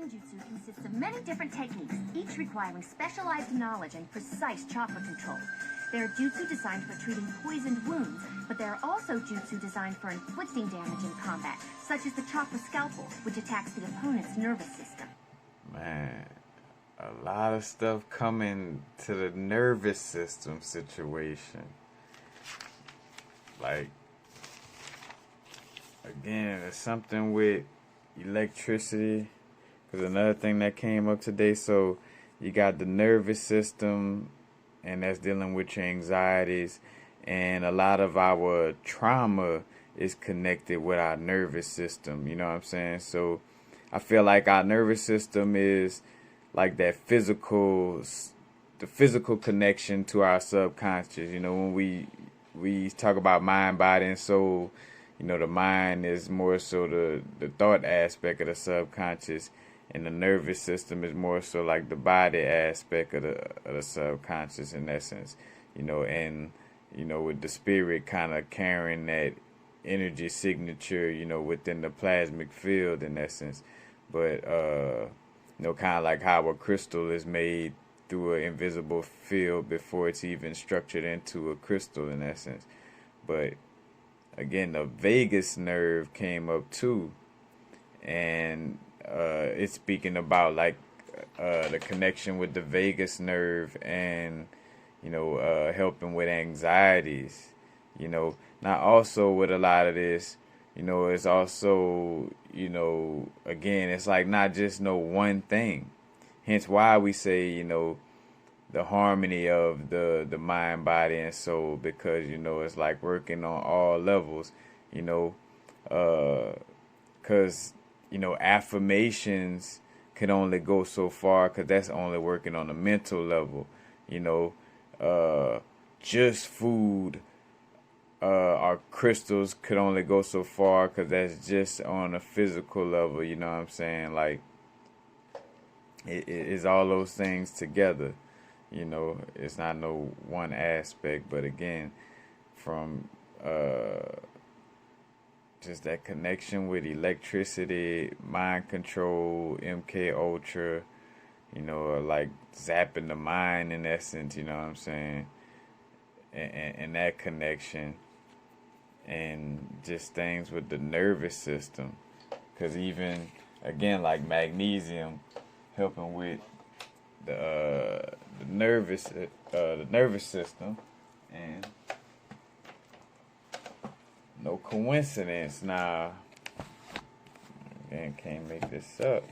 Jutsu consists of many different techniques, each requiring specialized knowledge and precise chakra control. There are jutsu designed for treating poisoned wounds, but there are also jutsu designed for inflicting damage in combat, such as the chakra scalpel, which attacks the opponent's nervous system. Man, a lot of stuff coming to the nervous system situation. Like, again, it's something with electricity. Because another thing that came up today, so you got the nervous system, and that's dealing with your anxieties. And a lot of our trauma is connected with our nervous system. You know what I'm saying? So I feel like our nervous system is like that the physical connection to our subconscious. You know, when we talk about mind, body, and soul, you know, the mind is more so the thought aspect of the subconscious, and the nervous system is more so like the body aspect of the subconscious in essence. You know, and, you know, with the spirit kind of carrying that energy signature, you know, within the plasmic field in essence. But, you know, kind of like how a crystal is made through an invisible field before it's even structured into a crystal in essence. But again, the vagus nerve came up too, and it's speaking about like the connection with the vagus nerve and, you know, helping with anxieties. You know, now also with a lot of this, you know, it's also, you know, again, it's like not just no one thing. Hence why we say, you know, the harmony of the mind, body, and soul, because, you know, it's like working on all levels, you know, because, you know, affirmations can only go so far because that's only working on the mental level, you know, just food or crystals could only go so far because that's just on a physical level, you know what I'm saying? Like, it is all those things together. You know, it's not no one aspect, but again, from just that connection with electricity, mind control, MK Ultra, you know, like zapping the mind in essence, you know what I'm saying? And that connection, and just things with the nervous system, because even again, like magnesium helping with the nervous system, and no coincidence. Now, again, can't make this up.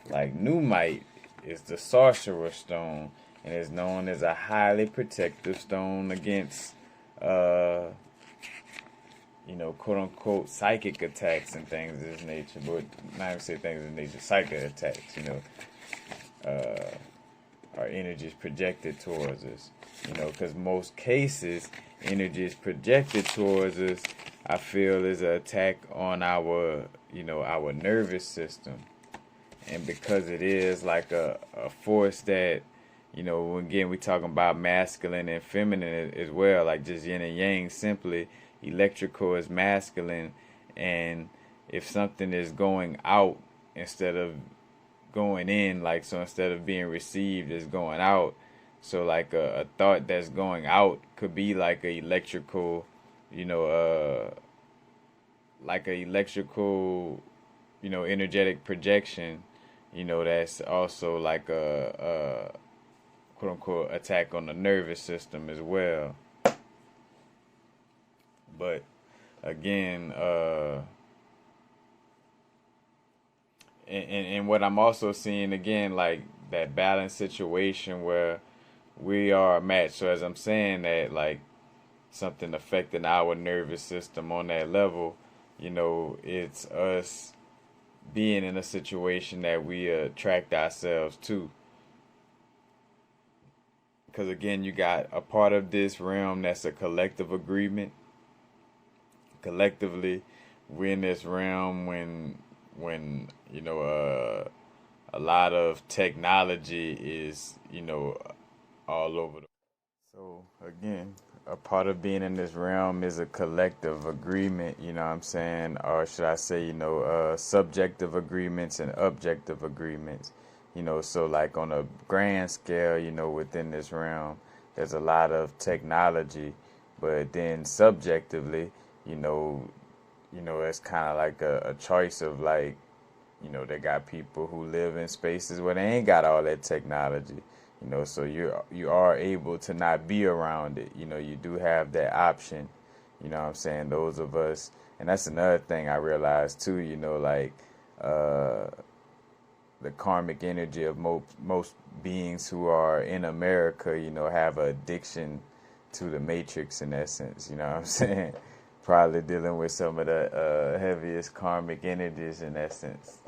Like Numite is the sorcerer stone, and is known as a highly protective stone against, you know, quote unquote psychic attacks and things of this nature. But not even say things of this nature, psychic attacks. You know. Our energy is projected towards us, you know, because most cases energy is projected towards us, I feel, is an attack on our, you know, our nervous system. And because it is like a force that, you know, again, we're talking about masculine and feminine as well, like just yin and yang. Simply, electrical is masculine, and if something is going out instead of going in, like, so instead of being received, is going out. So like a thought that's going out could be like a electrical, you know, like a electrical, you know, energetic projection, you know, that's also like a quote unquote attack on the nervous system as well. But again, and what I'm also seeing, again, like that balanced situation where we are matched. So as I'm saying that, like, something affecting our nervous system on that level, you know, it's us being in a situation that we attract ourselves to. Because again, you got a part of this realm that's a collective agreement. Collectively, we're in this realm when you know, a lot of technology is, you know, all over. So again, a part of being in this realm is a collective agreement, you know what I'm saying? Or should I say, subjective agreements and objective agreements. So like on a grand scale, within this realm, there's a lot of technology, but then subjectively, you know, it's kind of like a choice of like, they got people who live in spaces where they ain't got all that technology. So you are able to not be around it. You do have that option. You know what I'm saying? Those of us, and that's another thing I realized too, like the karmic energy of most beings who are in America, have an addiction to the matrix in essence. You know what I'm saying? Probably dealing with some of the heaviest karmic energies in essence.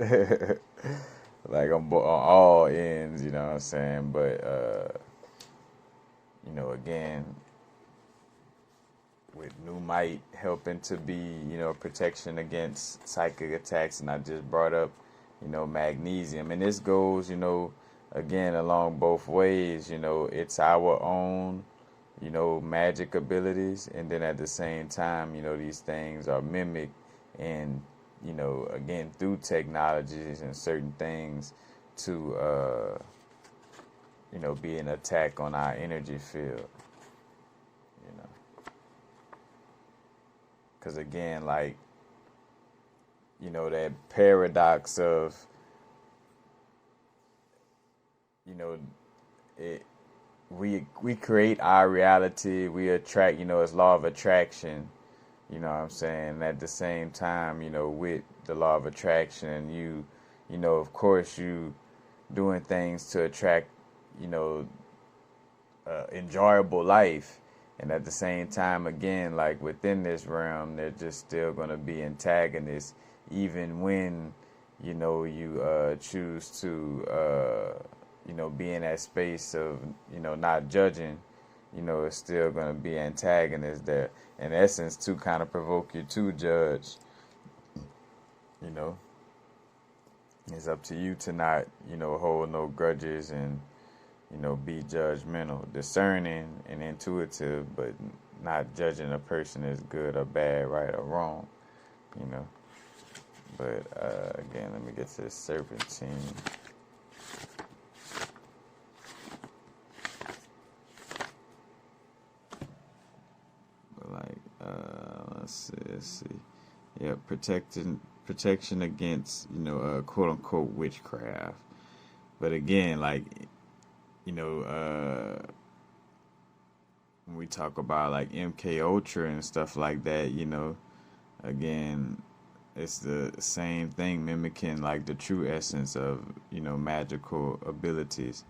Like on all ends, you know what I'm saying? But, again, with New Might helping to be, protection against psychic attacks, and I just brought up, magnesium. And this goes, again, along both ways. It's our own, magic abilities, and then at the same time, these things are mimicked and, again, through technologies and certain things to, be an attack on our energy field, Because, again, like, that paradox of, it, we create our reality, we attract, it's law of attraction, you know what I'm saying? At the same time, with the law of attraction, you of course, you doing things to attract, enjoyable life. And at the same time, again, like within this realm, they're just still going to be antagonists, even when, you choose to, be in that space of, not judging, it's still going to be antagonists there. In essence, to kind of provoke you to judge, it's up to you to not, hold no grudges and, be judgmental, discerning and intuitive, but not judging a person as good or bad, right or wrong, But, again, let me get to this Serpentine. Let's see. Yeah, protection against, quote unquote witchcraft. But again, like, when we talk about like MK Ultra and stuff like that, again, it's the same thing, mimicking like the true essence of, magical abilities.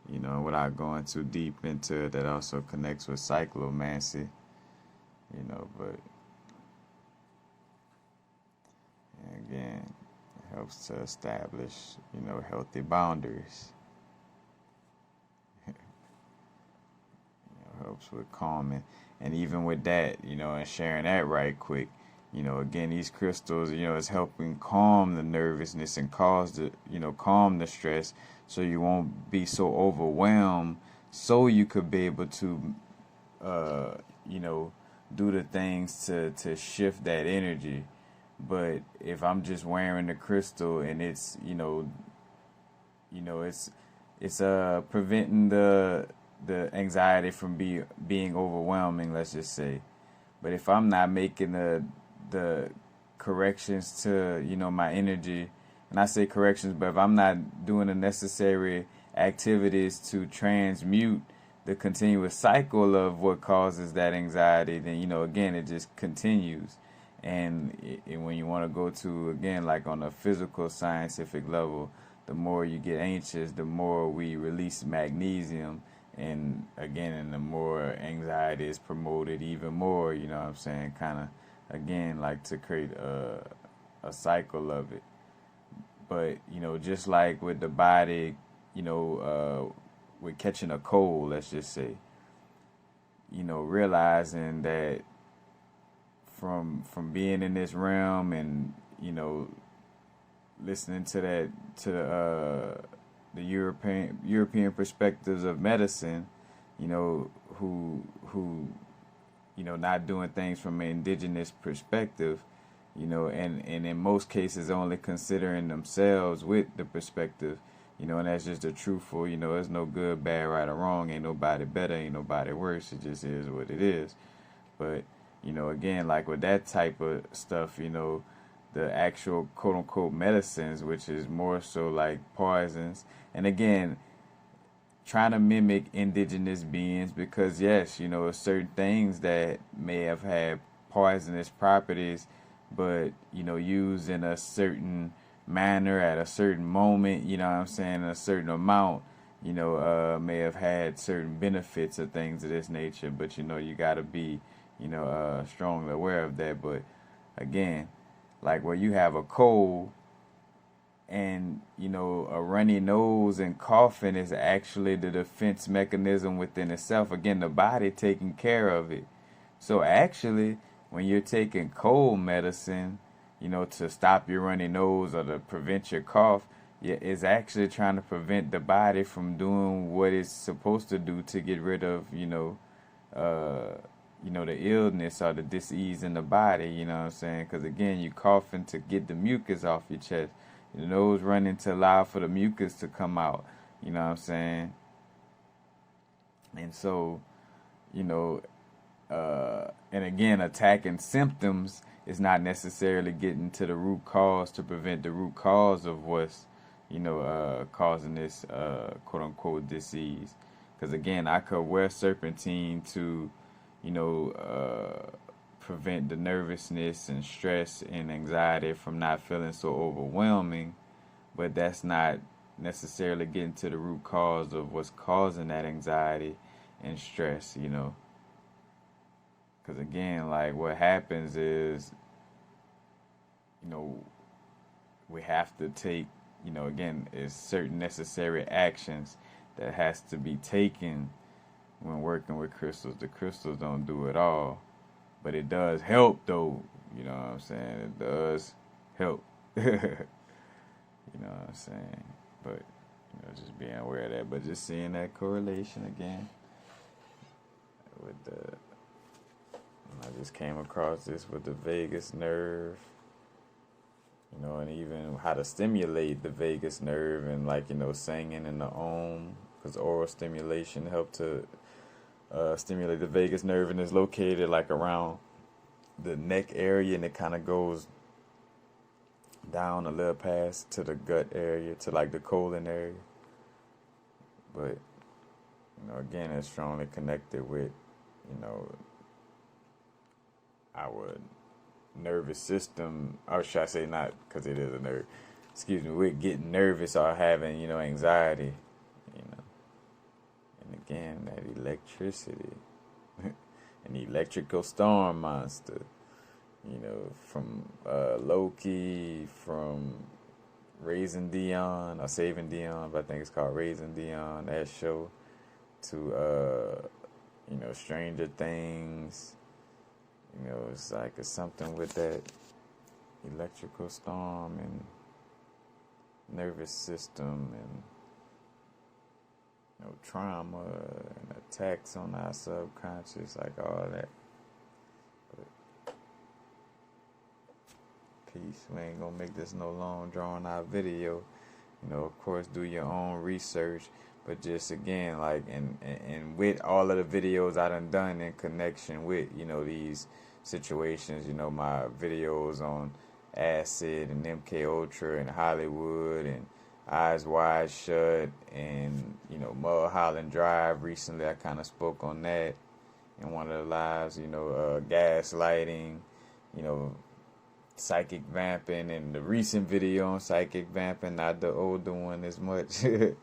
Without going too deep into it, that also connects with cyclomancy, but again, it helps to establish, healthy boundaries. Helps with calming. And even with that, and sharing that right quick, again, these crystals, is helping calm the nervousness and calm the stress, so you won't be so overwhelmed, so you could be able to, do the things to shift that energy. But if I'm just wearing the crystal and it's, it's preventing the anxiety from being overwhelming, let's just say. But if I'm not making the corrections to, my energy, and I say corrections, but if I'm not doing the necessary activities to transmute the continuous cycle of what causes that anxiety, then, again, it just continues. And when you want to go to, again, like on a physical scientific level, the more you get anxious, the more we release magnesium. And again, and the more anxiety is promoted even more, you know what I'm saying? Kind of, again, like to create a cycle of it. But, just like with the body, with catching a cold, let's just say, realizing that from being in this realm and, listening to the European perspectives of medicine, who not doing things from an indigenous perspective, and in most cases only considering themselves with the perspective, and that's just the truthful, there's no good, bad, right, or wrong. Ain't nobody better, ain't nobody worse. It just is what it is. But, again, like with that type of stuff, the actual quote unquote medicines, which is more so like poisons. And again, trying to mimic indigenous beings because, yes, certain things that may have had poisonous properties, but, used in a certain manner at a certain moment, in a certain amount, may have had certain benefits or things of this nature. But, you got to be, strongly aware of that. But again, like where you have a cold and, a runny nose and coughing is actually the defense mechanism within itself. Again, the body taking care of it. So actually, when you're taking cold medicine, to stop your runny nose or to prevent your cough, it's actually trying to prevent the body from doing what it's supposed to do to get rid of, the illness or the disease in the body, you know what I'm saying? Because again, you coughing to get the mucus off your chest. Your nose running to allow for the mucus to come out, you know what I'm saying? And so, and again, attacking symptoms is not necessarily getting to the root cause to prevent the root cause of what's, causing this quote unquote disease. Because again, I could wear serpentine to, prevent the nervousness and stress and anxiety from not feeling so overwhelming, but that's not necessarily getting to the root cause of what's causing that anxiety and stress, Because again, like what happens is, we have to take, again, is certain necessary actions that has to be taken when working with crystals. The crystals don't do it all, but it does help though, you know what I'm saying? It does help. You know what I'm saying? But, just being aware of that, but just seeing that correlation again with I just came across this with the vagus nerve, and even how to stimulate the vagus nerve and singing in the Om, because oral stimulation helped to stimulate the vagus nerve, and it's located around the neck area, and it kind of goes down a little past to the gut area, to the colon area. But, again, it's strongly connected with, our nervous system, or should I say not, because it is a nerve, with getting nervous or having, anxiety, And again, that electricity, an electrical storm monster, from Loki, from Raising Dion, or Saving Dion, but I think it's called Raising Dion, that show, to, Stranger Things. It's it's something with that electrical storm and nervous system and, trauma and attacks on our subconscious, all that. But peace. We ain't gonna make this no long drawn out video. Of course, do your own research. But just again, and with all of the videos I done in connection with, these situations, my videos on acid and MK Ultra and Hollywood and Eyes Wide Shut and, Mulholland Drive. Recently, I kind of spoke on that in one of the lives, gaslighting, psychic vamping, and the recent video on psychic vamping, not the older one as much. Again,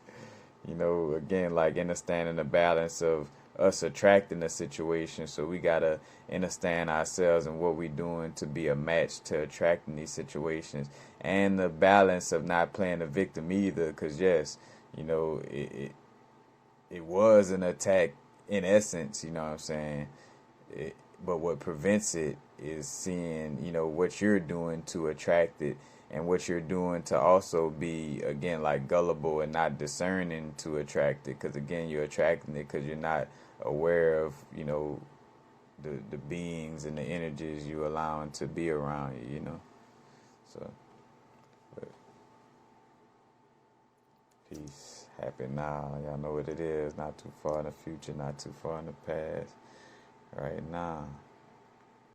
understanding the balance of us attracting a situation. So we got to understand ourselves and what we're doing to be a match to attracting these situations. And the balance of not playing the victim either. Because, yes, it was an attack in essence, you know what I'm saying? But what prevents it is seeing, what you're doing to attract it. And what you're doing to also be, again, gullible and not discerning to attract it. Because, again, you're attracting it because you're not aware of, the beings and the energies you allowing to be around you, you know. So, but peace, happy now. Y'all know what it is. Not too far in the future, not too far in the past. Right now.